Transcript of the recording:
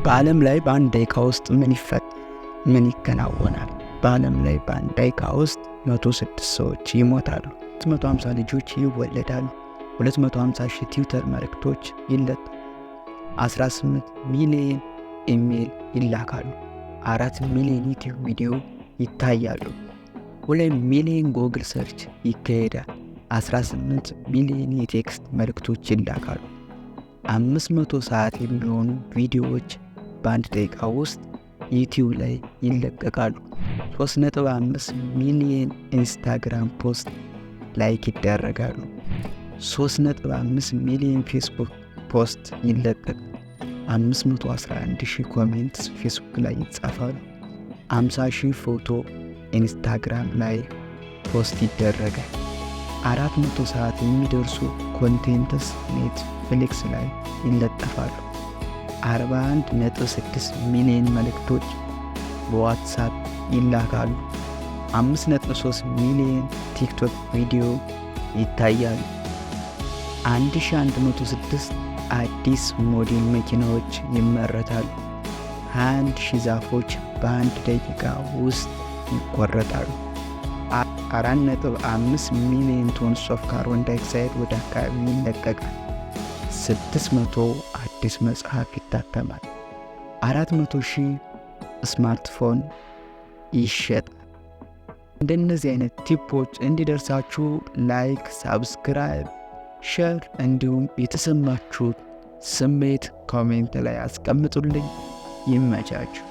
በአለም ላይ በአንድ ደቂቃ ውስጥ ምን ይከናወናል? በአለም ላይ በአንድ ደቂቃ ውስጥ 106 ሰዎች ይሞታሉ፣ 250 ልጆች ይወለዳሉ፣ 250 ሺህ ትዊተር መልእክቶች ይለጠፋሉ፣ 18 ሚሊዮን ኢሜል ይላካሉ፣ 4 ሚሊዮን ዩቲዩብ ቪዲዮ ይታያሉ፣ 2 ሚሊዮን ጎግል ሰርች ይካሄዳል፣ 18 ሚሊዮን የቴክስት መልእክቶች ይላካሉ፣ 500 ሰዓት የሚሆኑ ቪዲዮዎች በአንድ ደቂቃ ውስጥ ዩቲዩብ ላይ ይለቀቃሉ፣ 3.5 ሚሊዮን ኢንስታግራም ፖስት ላይክ ይደረጋሉ፣ 3.5 ሚሊዮን ፌስቡክ ፖስት ይለቀቃል፣ 511 ሺህ ኮሜንትስ ፌስቡክ ላይ ይጻፋሉ፣ 50 ሺህ ፎቶ ኢንስታግራም ላይ ፖስት ይደረጋል፣ 400 ሰዓት የሚደርሱ ኮንቴንትስ ኔትፍሊክስ ላይ ይለጠፋሉ፣ 41.6 ሚሊዮን መልእክቶች በዋትስአፕ ይላካሉ፣ 5.3 ሚሊዮን ቲክቶክ ቪዲዮ ይታያሉ፣ 1106 አዲስ ሞዴል መኪናዎች ይመረታሉ፣ 21,000 ዛፎች በአንድ ደቂቃ ውስጥ ይቆረጣሉ፣ 4.5 ሚሊዮን ቶንስ ኦፍ ካርቦን ዳይኦክሳይድ ወደ አካባቢ ይለቀቃል፣ 600 አዲስ መጽሐፍ ይታተማል፣ 400,000 ስማርትፎን ይሸጣል። እንደነዚህ አይነት ቲፖች እንዲደርሳችሁ ላይክ፣ ሳብስክራይብ፣ ሼር እንዲሁም የተሰማችሁ ስሜት ኮሜንት ላይ አስቀምጡልኝ። ይመቻችሁ።